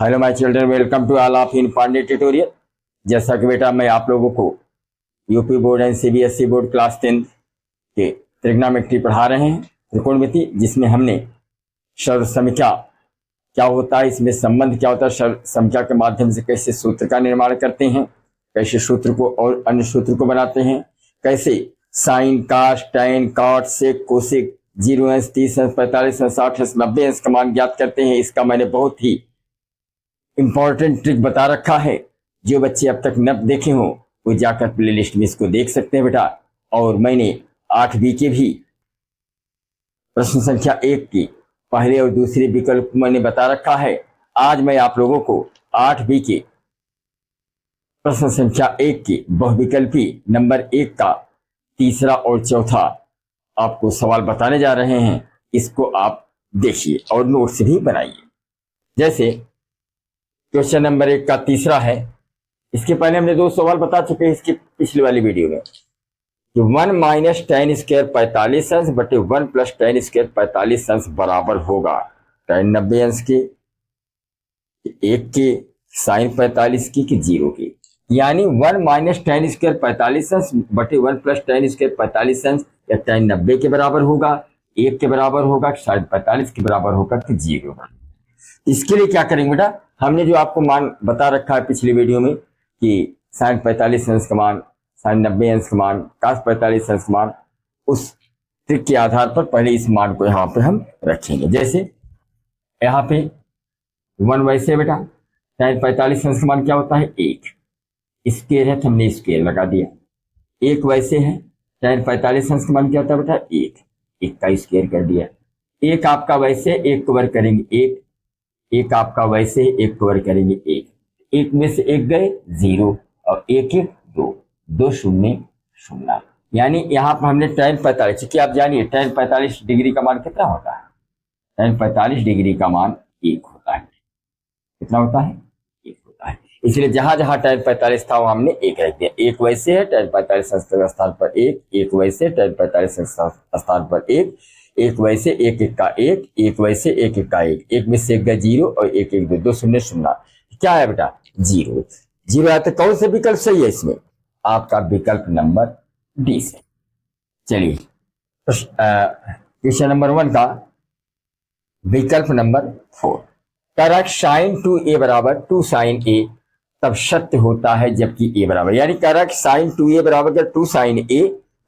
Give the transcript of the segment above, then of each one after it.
Hello my children, welcome to all of in Pandey tutorial. जैसा कि बेटा मैं आप लोगों को UP board and CBSE board class 10 के त्रिग्नोमेट्री पढ़ा रहे हैं, त्रिकोणमिति, जिसमें हमने सर्व समीक्षा क्या होता है, इसमें संबंध क्या होता है, सर्व समीक्षा के माध्यम से कैसे सूत्र का निर्माण करते हैं, कैसे सूत्र को और अन्य सूत्र को बनाते हैं, कैसे साइन, कास, टैन, कॉट, सेक, कोसेक, 0 अंश, 30 अंश, 45 अंश, 60 अंश, 90 अंश का मान ज्ञात करते हैं। इसका मैंने बहुत ही इंपॉर्टेंट ट्रिक बता रखा है। जो बच्चे अब तक न देखे हों वो जाकर प्लेलिस्ट में इसको देख सकते हैं बेटा। और मैंने 8B के भी प्रश्न संख्या 1 की पहले और दूसरे विकल्प मैंने बता रखा है। आज मैं आप लोगों को 8B के प्रश्न संख्या 1 की बहुविकल्पी नंबर 1 का तीसरा और चौथा आपको सवाल बताने जा रहे हैं। इसको आप देखिए और नोट्स भी बनाइए। जैसे क्वेश्चन नंबर 1 का तीसरा है। इसके पहले हमने 2 सवाल बता चुके हैं इसकी पिछली वाली वीडियो में कि 1 माइनस टेन स्क्वायर 45 अंश बटे 1 प्लस टेन स्क्वायर 45 अंश बराबर होगा टेन 90 अंश के, 1 के, साइन 45 की, कि 0 के। यानी 1 माइनस टेन स्क्वायर 45 अंश बटे 1 प्लस टेन स्क्वायर 45 अंश या टेन 90 के बराबर होगा, 1 के बराबर होगा, साइन 45 के बराबर होगा, कि 0। इसके लिए क्या करेंगे बेटा, हमने जो आपको मान बता रखा है पिछली वीडियो में कि साइन 45 अंश का मान, साइन 90 अंश का मान, कास 45 अंश का मान, उस ट्रिक के आधार पर पहले इस मान को यहाँ पे हम रखेंगे। जैसे यहाँ पे 1 वैसे बेटा साइन 45 अंश का मान क्या होता है, 1 स्क्वायर है तो हमने स्क्वायर लगा दिया। 1 वैसे है साइन 45 अंश का मान क्या होता है बेटा, 1 का स्क्वायर कर दिया। 1 आपका वैसे 1 को वर्ग करेंगे 1 आपका वैसे 1 को वर्ग करेंगे 1 में से 1 गए 0 और 1 1 2 2 0 0। यानी यहाँ पर हमने tan 45, क्योंकि आप जानिए tan 45 डिग्री का मान कितना होता है, tan 45 डिग्री का मान 1 होता है। कितना होता है, 1 होता है। इसलिए जहां जहां tan 45 था वहां हमने 1 रख दिया। 1 वैसे है tan 45 स्थान पर 1 वैसे tan 45 स्थान पर 1 वैसे 1 1 का 1 वैसे 1 1 का 1 में से 1 गया 0 और 1 1 2 2 0 0। क्या है बेटा, 0 है। तो कौन सा विकल्प सही है इसमें, आपका विकल्प नंबर डी से। चलिए क्वेश्चन नंबर 1 का विकल्प नंबर 4, करेक्ट साइन 2a बराबर 2 साइन a तब सत्य होता है जबकि a बराबर, यानी करेक्ट साइन 2a बराबर अगर 2 साइन a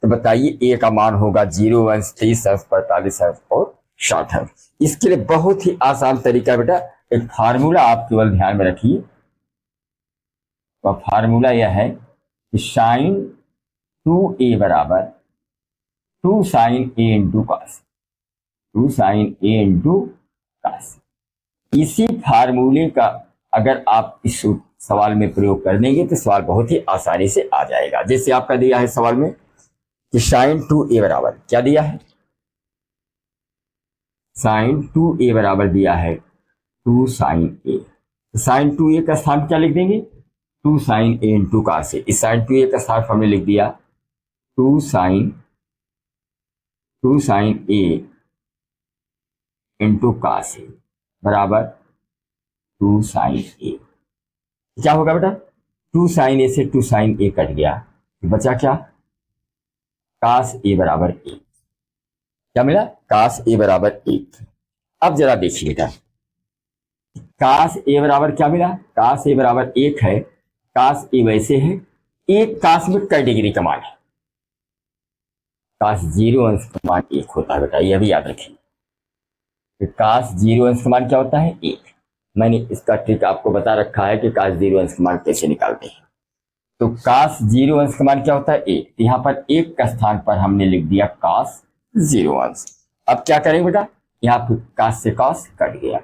तो बताइए a का मान होगा 0 अंश 30 अंश 45 अंश और 60 अंश। इसके लिए बहुत ही आसान तरीका बेटा, एक फार्मूला आप केवल ध्यान में रखिए। वह फार्मूला यह है कि साइन 2a बराबर 2 sine a into cos, 2 sine a into cos. इसी फार्मूले का अगर आप इस सवाल में प्रयोग कर देंगे तो सवाल बहुत ही आसानी से आ जाएगा। जैसे आपका दिया है सवाल में कि साइन 2a बराबर क्या दिया है, साइन 2a बराबर दिया है 2 साइन a। साइन 2a का स्थान क्या लिख देंगे, 2 साइन a इंटू कास। इस साइन 2a का स्थान हमने लिख दिया 2 साइन a इंटू कास बराबर 2 साइन a। क्या होगा बेटा, 2 साइन a से 2 साइन a कट गया, बचा क्या, कास a बराबर 1। क्या मिला, कास a बराबर 1। अब जरा देखिए बेटा, कास a बराबर क्या मिला, कास a बराबर 1 है। कास a वैसे है, एक कास में कई डिग्री का मान है, कास 0 अंश का मान 1 होता है बेटा, यह भी याद रखिए। कास 0 अंश का मान क्या होता है, 1। मैंने इसका ट्रिक आपको बता रखा है कि कास 0 अंश का मान कैसे निकालते हैं। तो कास 0 अंश का मान क्या होता है, 1। यहाँ पर 1 का स्थान पर हमने लिख दिया कास 0 अंश। अब क्या करेंगे बेटा, यहाँ पर कास से कास कट गया,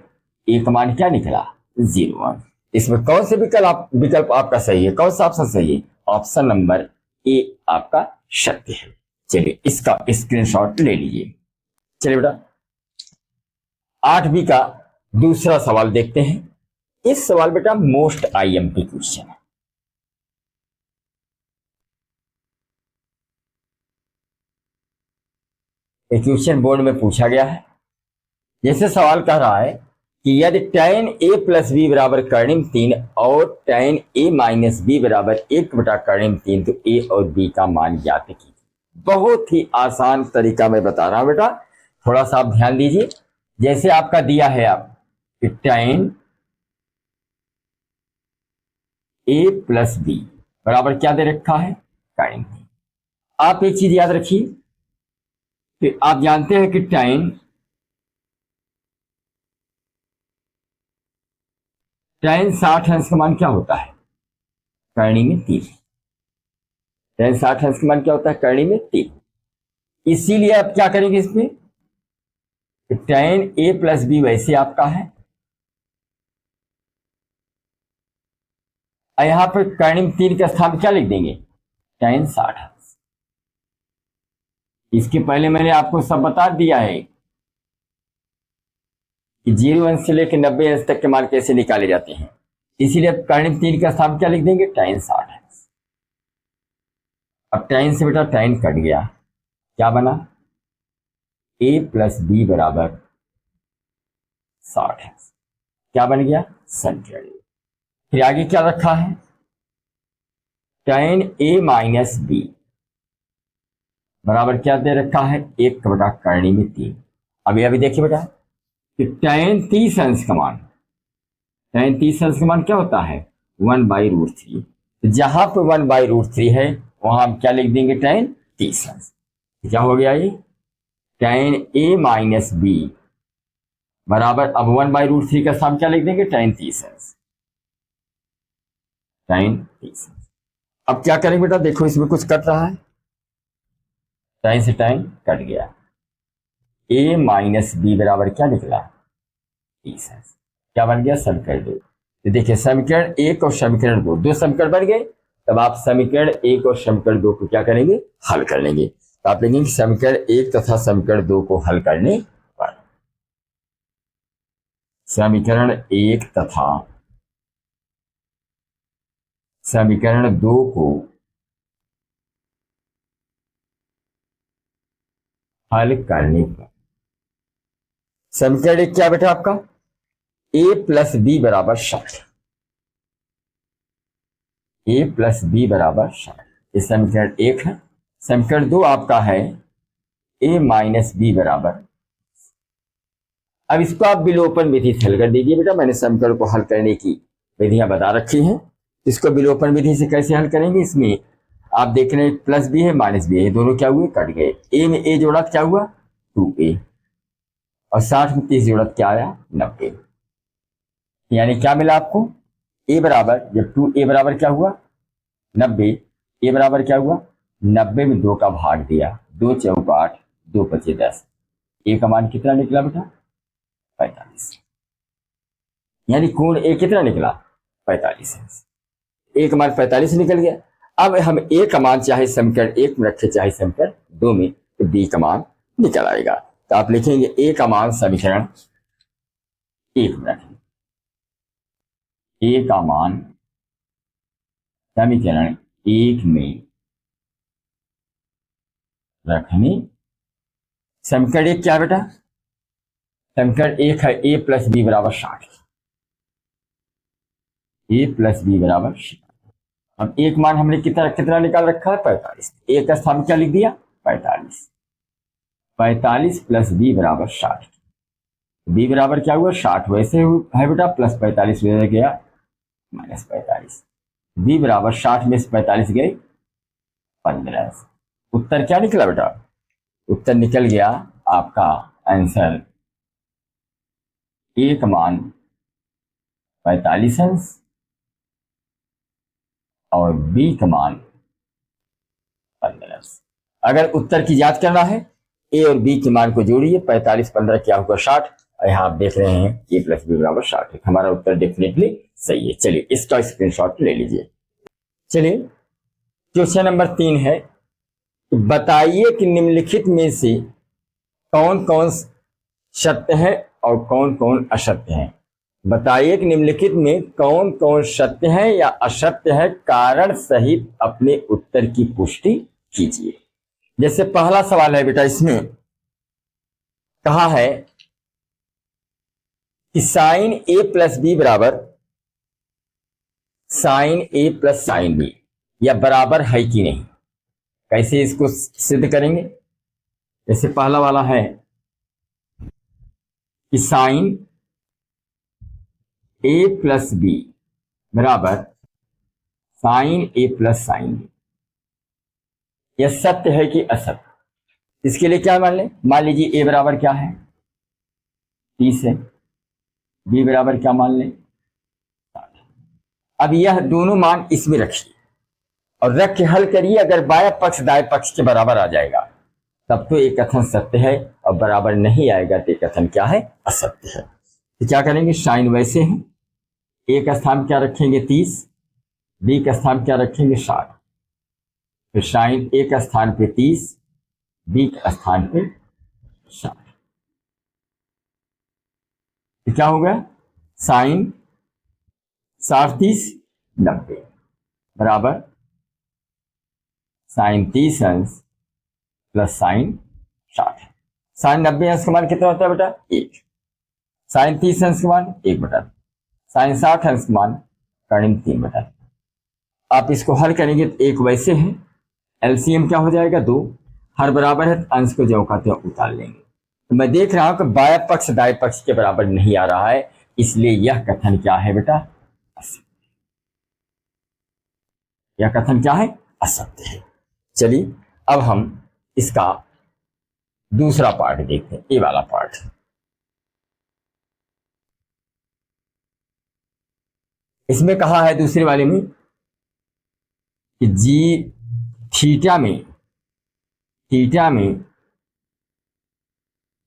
1 का मान क्या निकला, 0 अंश। इसमें कौन से विकल्प आपका सही है, कौन सा ऑप्शन सही है, ऑप्शन नंबर ए आपका सत्य है। चलिए इसका स्क्रीनशॉट ले लीजिए। चलिए बेटा 8B का दूसरा सवाल देखते हैं। इस सवाल बेटा मोस्ट आईएमपी क्वेश्चन है। क्वेश्चन बोर्ड में पूछा गया है। जैसे सवाल कह रहा है कि यदि tan a प्लस बी बराबर कर्णिम 3 और tan a माइनस बी बराबर 1/कर्णिम 3, तो a और b का मान ज्ञात कीजिए। बहुत ही आसान तरीका मैं बता रहा हूं बेटा, थोड़ा सा आप ध्यान दीजिए। जैसे आपका दिया है आप कि tan a प्लस बी बराबर क्या दे रखा है, कर्णिम 3। आप एक चीज याद रखिए कि आप जानते हैं कि tan 60 अंश का मान क्या होता है, कर्णी में 3। tan 60 अंश का मान क्या होता है, कर्णी में 3। इसीलिए आप क्या करेंगे इसमें, tan a प्लस बी वैसे आपका है, और यहां पर कर्णिम 3 के स्थान पर क्या लिख देंगे, tan 60 अंश। इसके पहले मैंने आपको सब बता दिया है कि 0 अंश से लेकर 90 अंश तक के मान कैसे निकाले जाते हैं। इसीलिए अब कर्णिम 3 का स्थान क्या लिख देंगे, tan 60 अंश। अब tan से बेटा tan कट गया, क्या बना, a प्लस बी बराबर 60 अंश। क्या बन गया, समीकरण। फिर आगे क्या रखा है, tan a माइनस बी बराबर क्या दे रखा है, 1/कर्णिम 3। अभी देखिए बेटा कि tan 30 अंश का मान, tan 30 अंश का मान क्या होता है, 1/√3। तो जहां पर 1/√3 है वहां हम क्या लिख देंगे, tan 30 अंश। क्या हो गया ये, tan a माइनस बी बराबर, अब 1/√3 का स्थान क्या लिख देंगे, tan 30 अंश, tan 30 अंश। अब क्या करेंगे बेटा, देखो इसमें कुछ कट रहा है, tan से tan कट गया, a माइनस बी बराबर क्या निकला, 30 अंश। क्या बन गया, समीकरण 2। तो देखिए समीकरण 1 और समीकरण 2, दो समीकरण बन गए। तब आप समीकरण 1 और समीकरण 2 को क्या करेंगे, हल कर लेंगे। तो आप लिखेंगे समीकरण 1 तथा समीकरण 2 को हल करने पर, समीकरण 1 तथा समीकरण 2 को हल करने पर, समीकरण 1 क्या बेटा आपका, a प्लस बी बराबर 60, a प्लस बी बराबर 60, ये समीकरण 1 है। समीकरण 2 आपका है a माइनस बी बराबर। अब इसको आप विलोपन विधि से हल कर दीजिए बेटा, मैंने समीकरण को हल करने की विधियां बता रखी हैं। इसको विलोपन विधि से कैसे हल करेंगे, इसमें आप देख रहे हैं प्लस बी है माइनस बी है, दोनों क्या हुए, कट गए। ए में ए जोड़ा क्या हुआ, 2a, और 60 में 30 जोड़ा क्या आया, 90। यानी क्या मिला आपको, a बराबर, जब 2a बराबर क्या हुआ, 90, a बराबर क्या हुआ, 90 में 2 का भाग दिया, 2 चौक 8, 2 पचे 10, a का मान कितना निकला बेटा, 45। यानी कोण ए कितना निकला, 45 अंश। ए का मान 45 निकल गया। अब हम ए का मान चाहे समीकरण 1 में रखे चाहे समीकरण 2 में, तो बी का मान निकल आएगा। तो आप लिखेंगे ए का मान समीकरण 1 में रखें, ए का मान समीकरण 1 में रखने। समीकरण 1 क्या है बेटा, समीकरण 1 है a प्लस बी बराबर 60, a प्लस बी बराबर 60। अब एक मान हमने कितना निकाल रखा है, 45। ए का स्थान क्या लिख दिया, 45, 45 प्लस बी बराबर 60। बी बराबर क्या हुआ, 60 वैसे है बेटा, प्लस 45 रह गया माइनस 45। बी बराबर 60 में से 45 गए 15। उत्तर क्या निकला बेटा, उत्तर निकल गया आपका आंसर, एक मान 45 अंश और बी का मान 15 अंश। अगर उत्तर की जांच करना है, ए और बी के मान को जोड़िए, 45 15 क्या होगा, 60। यहाँ आप देख रहे हैं ए प्लस बी बराबर 60 है, हमारा उत्तर डेफिनेटली सही है। चलिए इसका स्क्रीनशॉट ले लीजिए। चलिए क्वेश्चन नंबर 3 है, बताइए कि निम्नलिखित में से कौन कौन सत्य है और कौन कौन असत्य है। बताइए कि निम्नलिखित में कौन कौन सत्य है या असत्य है, कारण सहित अपने उत्तर की पुष्टि कीजिए। जैसे पहला सवाल है बेटा, इसमें कहा है कि साइन ए प्लस बी बराबर साइन ए प्लस साइन बी, या बराबर है कि नहीं। कैसे इसको सिद्ध करेंगे। जैसे पहला वाला है कि साइन ए प्लस बी बराबर साइन ए प्लस साइन बी, यह सत्य है कि असत्य। इसके लिए क्या मान लें, मान लीजिए ए बराबर क्या है 30 है, बी बराबर क्या मान लें 60। अब यह दोनों मान इसमें रखिए और रख के हल करिए। अगर बाया पक्ष दाएं पक्ष के बराबर आ जाएगा तब तो एक कथन सत्य है, और बराबर नहीं आएगा तो एक कथन क्या है, असत्य है। तो क्या करेंगे, साइन वैसे हैं, ए का स्थान क्या रखेंगे 30, बी का स्थान क्या रखेंगे 60। तो साइन ए का स्थान पे 30, बी का स्थान पे 60। तो क्या होगा, साइन 60 30 90 बराबर साइन 30 अंश प्लस साइन 60। साइन 90 अंश का मान कितना होता है बेटा 1। साइन 30 अंश का मान 1/2। साइन 60 अंश का मान करीब 3/2। आप इसको हल करेंगे तो एक वैसे है, एलसीएम क्या हो जाएगा 2, हर बराबर है तो अंश को जो का त्यों उतार लेंगे। तो मैं देख रहा हूं कि बाया पक्ष दाएं पक्ष के बराबर नहीं आ रहा है, इसलिए यह कथन क्या है बेटा, असत्य। यह कथन क्या है, असत्य है। चलिए अब हम इसका दूसरा पार्ट देखते हैं, ये वाला पार्ट। इसमें कहा है दूसरे वाले में कि जी थीटा में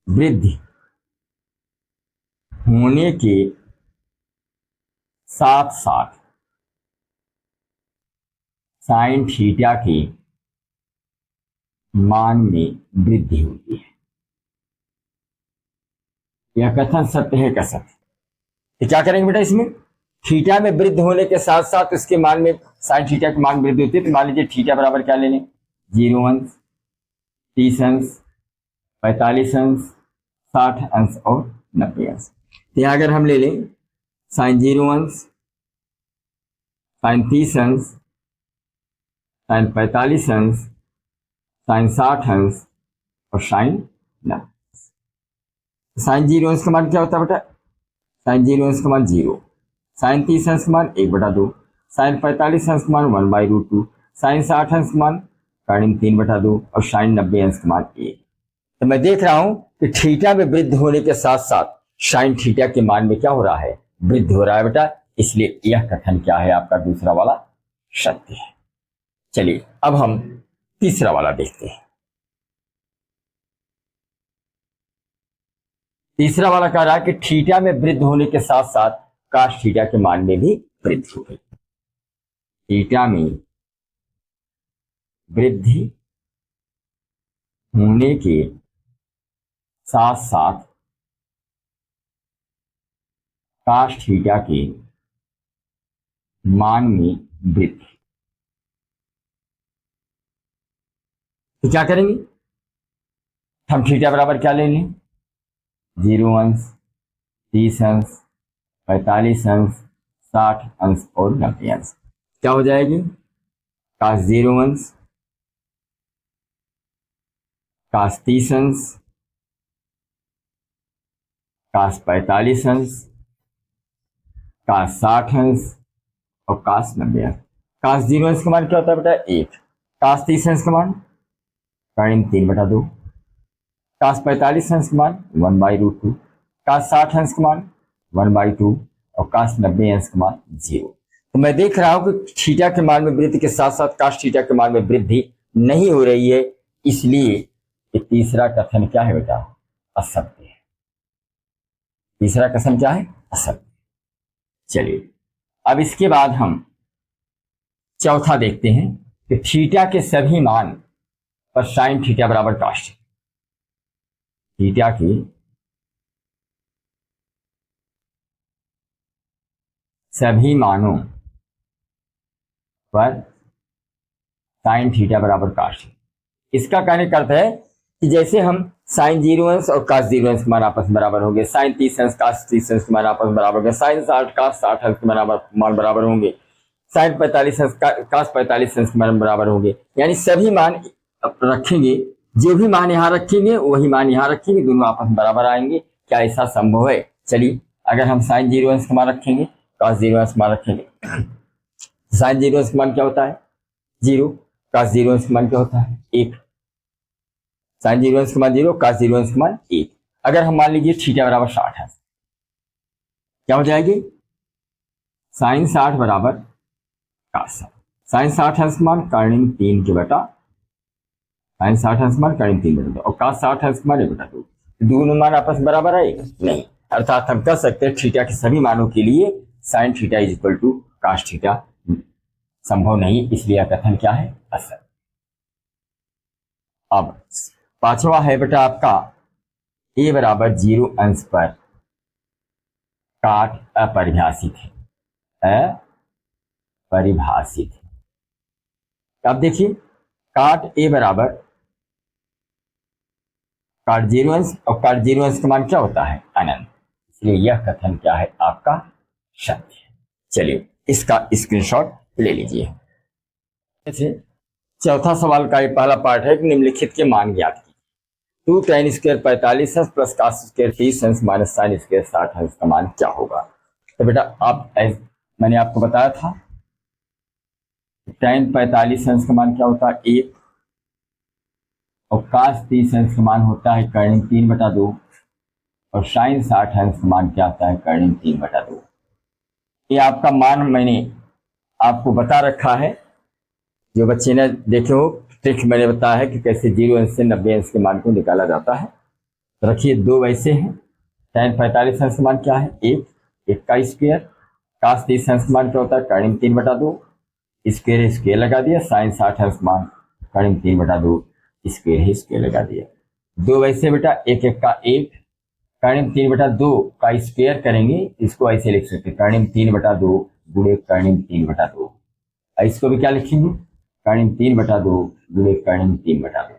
वृद्धि होने के साथ साथ साइन थीटा के मान में वृद्धि होती है। यह कथन सत्य है का सत्य। तो क्या करेंगे बेटा, इसमें थीटा में वृद्धि होने के साथ साथ उसके मान में साइन थीटा के मान वृद्धि होती है। तो मान लीजिए थीटा बराबर क्या ले लें, 0 अंश 30 अंश 45 अंश 60 अंश और 90 अंश। तो यहाँ अगर हम ले लें साइन 0 अंश साइन 30 अंश साइन 45 अंश साइन 60 अंश और साइन 90। साइन 0 अंश का मान क्या होता है बेटा, साइन 0 अंश का मान 0, साइन 30 अंश का मान 1/2, साइन 45 अंश का मान 1/√2, साइन 60 अंश का मान करीब 3/2 और साइन 90 अंश का मान 1। तो मैं देख रहा हूं कि थीटा में वृद्धि होने के साथ साथ साइन थीटा के मान में क्या हो रहा है, वृद्धि हो रहा है बेटा। इसलिए यह कथन क्या है आपका दूसरा वाला सत्य है। चलिए अब हम तीसरा वाला देखते हैं। तीसरा वाला कह रहा है कि थीटा में वृद्धि होने के साथ साथ काश थीटा के मान में भी वृद्धि हो गई। थीटा में वृद्धि होने के साथ साथ काश थीटा के मान में वृद्धि। तो क्या करेंगे, हम थीटा बराबर क्या ले लें, 0 अंश 30 अंश 45 अंश 60 अंश और 90 अंश। क्या हो जाएगी, काश 0 अंश काश 30 अंश काश 45 अंश काश 60 अंश और काश 90 अंश। काश 0 अंश का मान क्या होता है बेटा 1, काश 30 अंश का मान करीब 3/2, काश 45 अंश का मान 1/√2, काश 60 अंश का मान 1/2 और काश 90 अंश का मान 0। तो मैं देख रहा हूं कि थीटा के मान में वृद्धि के साथ साथ काश थीटा के मान में वृद्धि नहीं हो रही है, इसलिए ये तीसरा कथन क्या है बेटा, असत्य है। तीसरा कथन क्या है, असत्य। चलिए अब इसके बाद हम चौथा देखते हैं कि थीटा के सभी मान पर साइन थीटा बराबर काश थीटा के सभी मानों पर साइन थीटा बराबर काश। इसका कहने का अर्थ है कि जैसे हम साइन 0 अंश और cos 0 अंश के मान आपस में बराबर होंगे, साइन 30 अंश cos 30 अंश के मान आपस में बराबर होंगे, साइन 60 cos 60 अंश के मान बराबर होंगे, साइन 45 अंश cos 45 अंश के मान बराबर होंगे। यानी सभी मान रखेंगे, जो भी मान यहाँ रखेंगे वही मान यहाँ रखेंगे, दोनों आपस में बराबर आएंगे। क्या ऐसा संभव है? चलिए, अगर हम साइन 0 अंश का मान रखेंगे, cos 0 अंश का मान रखेंगे, साइन 0 अंश का मान क्या होता है? 0, cos 0 अंश का मान क्या होता है? 1। साइन 0 अंश का मान 0, cos 0 अंश का मान 1। अगर हम मान लीजिए थीटा बराबर 60 है, क्या हो जाएगी? साइन 60 बराबर cos 60। साइन 60 अंश का मान कर्णिम 3 के बटा, साइन 60 अंश का मान कर्णिम 3 बटा 2 और cos 60 अंश का मान 1 बटा 2। दोनों मान आपस में बराबर आएगा? नहीं। अर्थात हम कह सकते हैं थीटा के सभी मानों के लिए sine theta is equal to cos theta संभव नहीं, इसलिए यह कथन क्या है? असत्य। अब पांचवा है बेटा आपका a बराबर 0 अंश पर काट अपरिभाषित है, अपरिभाषित है। अब देखिए, काट a बराबर काट 0 अंश और काट 0 अंश का मान क्या होता है? अनंत। इसलिए यह कथन क्या है? आपका सत्य है। चलिए, इसका स्क्रीनशॉट ले लीजिए। चौथा सवाल का ये पहला पार्ट है कि निम्नलिखित के मान ज्ञात कीजिए। 2 tan स्क्वायर 45 अंश प्लस cos स्क्वायर 30 अंश माइनस साइन स्क्वायर 60 अंश का मान क्या होगा? तो बेटा मैंने आपको बताया था tan 45 अंश का मान क्या होता है? 1 और cos 30 अंश का मान होता है कर्णिम 3 बटा 2 और साइन 60 अंश का मान क्या होता है? कर्णिम 3 बटा 2। ये आपका मान मैंने आपको बता रखा है, जो बच्चे ने देखे हो ट्रिक मैंने बताया है कि कैसे 0 अंश से 90 अंश के मान को निकाला जाता है। तो रखिए, दो वैसे हैं। tan 45 अंश का मान क्या है? 1 का स्क्वायर, cos 30 अंश का मान क्या होता है? कर्णिम 3 बटा 2, स्क्वायर स्क्वायर लगा दिया, साइन 60 अंश का मान कर्णिम 3 बटा 2, स्क्वायर स्क्वायर लगा दिया। दो वैसे बेटा, 1 का 1, कर्णिम 3 बटा 2 का स्क्वायर करेंगे, इसको ऐसे लिख सकते हैं कर्णिम 3 बटा 2 गुणे कर्णिम 3 बटा 2। इसको भी क्या लिखेंगे? कर्णिम 3 बटा 2 गुणे कर्णिम 3 बटा 2।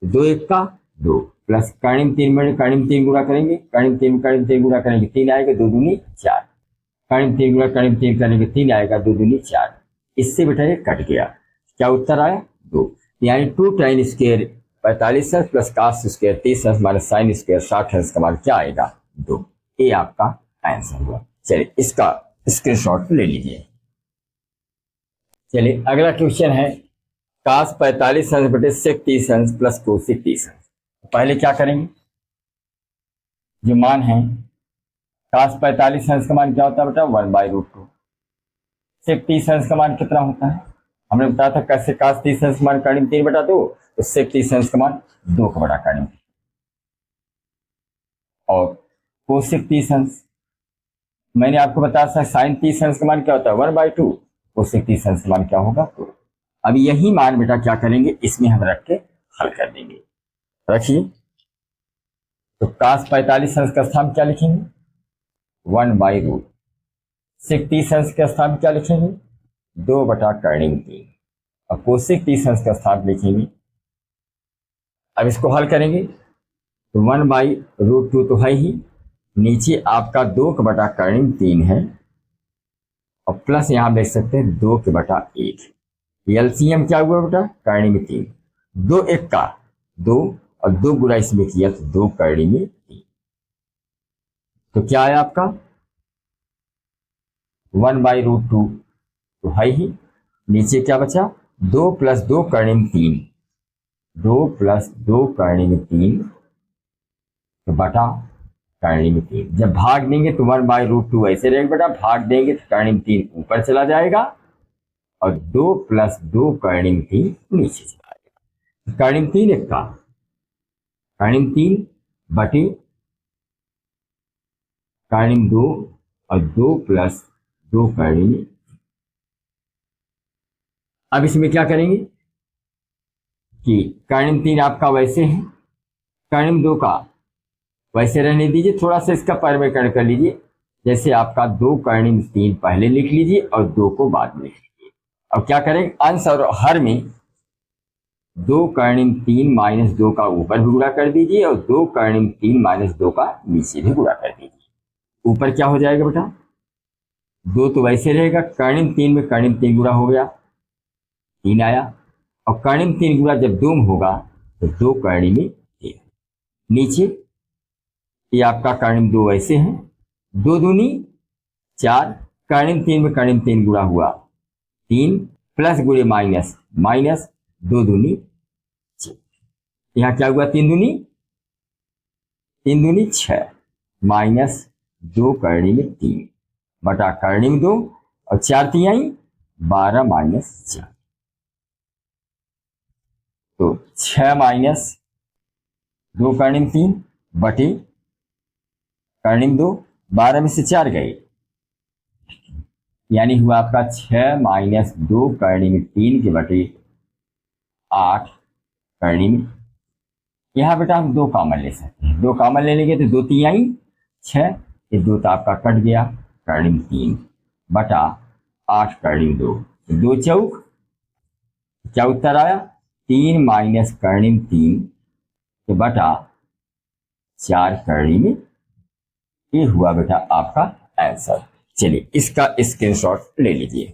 2 1 का 2 प्लस कर्णिम 3 में कर्णिम 3 गुणा करेंगे, कर्णिम 3 गुणा करेंगे 3 आएगा, 2 दूनी 4। कर्णिम 3 गुणा कर्णिम 3 करेंगे 3 आएगा, 2 दूनी 4। इससे बेटा ये कट गया। क्या उत्तर आया? 2। यानी 2 tan स्क्वायर 45 अंश प्लस cos स्क्वायर 30 अंश माइनस साइन स्क्वायर 60 अंश का मान क्या आएगा? 2। ये आपका आंसर हुआ। चलिए, इसका स्क्रीनशॉट ले लीजिए। चलिए, अगला क्वेश्चन है cos 45 अंश बटे sec 30 अंश प्लस cosec 30 अंश। पहले क्या करेंगे? जो मान है cos 45 अंश का मान क्या होता है बेटा? 1/√2। sec 30 अंश का मान कितना होता है? हमने बताया था कैसे cos 30 अंश का मान कर्णिम 3 बटा 2, तो sec 30 अंश का मान 2 का बड़ा कर्णिम। और cosec 30 अंश मैंने आपको बताया था sin 30 अंश का मान क्या होता है? 1/2। cosec 30 अंश का मान क्या होगा? 2। अब यही मान बेटा क्या करेंगे? इसमें हम रख के हल कर देंगे। रखिए, तो cos 45 अंश का स्थान क्या लिखेंगे? 1/√। sec 30 अंश का स्थान क्या लिखेंगे? 2 बटा कर्णिम 3। अब cosec 30 अंश का स्थान लिखेंगे। अब इसको हल करेंगे तो 1/√2 तो है ही, नीचे आपका 2 का बटा कर्णिम 3 है और प्लस यहां देख सकते हैं 2 के बटा 1। एलसीएम क्या हुआ बेटा? कर्णिम 3। 2 1 का 2 और 2 गुणा इसमें किया तो 2 कर्णिम 3। तो क्या आया आपका? 1/√2 तो है ही, नीचे क्या बचा? 2 + 2 कर्णिम 3, 2 + 2 कर्णिम 3 तो बटा कर्णिम 3। जब भाग देंगे तो 1/√2 ऐसे रहेगा बेटा, भाग देंगे तो कर्णिम 3 ऊपर चला जाएगा और 2 + 2 कर्णिम 3 नीचे चला जाएगा। कर्णिम 3 1 का कर्णिम 3 बटे कर्णिम 2 और 2 + 2 कर्णिम। अब इसमें क्या करेंगे कि कर्णिम 3 आपका वैसे है, कर्णिम 2 का वैसे रहने दीजिए, थोड़ा सा इसका परिवर्तन कर लीजिए। जैसे आपका 2 कर्णिम 3 पहले लिख लीजिए और 2 को बाद में लिख लीजिए। अब क्या करेंगे? अंश और हर में 2 कर्णिम 3 माइनस 2 का ऊपर भी गुणा कर दीजिए और 2 कर्णिम 3 माइनस 2 का नीचे भी गुणा कर दीजिए। ऊपर क्या हो जाएगा बेटा, 2 तो वैसे रहेगा, कर्णिम 3 में कर्णिम 3 गुणा हो गया, 3 आया, और कर्णिम 3 गुणा जब 2 में होगा तो 2 कर्णिम 3। नीचे ये आपका कर्णिम 2 वैसे है, 2 दूनी 4, कर्णिम 3 में कर्णिम 3 गुणा हुआ 3, प्लस गुणे माइनस, माइनस 2 दूनी 6। यहाँ क्या हुआ, 3 दूनी 6, माइनस 2 कर्णिम 3 बटा कर्णिम 2, और 4 तिहाई 12 माइनस 4, तो 6 माइनस 2 कर्णिम 3 बटे कर्णिम 2, 12 में से 4 गए, यानी हुआ आपका 6 माइनस 2 कर्णिम 3 के बटे 8 कर्णिम। यहाँ बेटा हम 2 कॉमन ले सकते हैं, 2 कॉमन ले लेंगे तो 2 तिहाई 6, ये 2 तो आपका कट गया, कर्णिम 3 बटा 8 कर्णिम 2, 2 चौक, क्या उत्तर आया, 3 माइनस कर्णिम 3 के बटा 4 कर्णिम। ये हुआ बेटा आपका आंसर। चलिए इसका स्क्रीनशॉट ले लीजिए।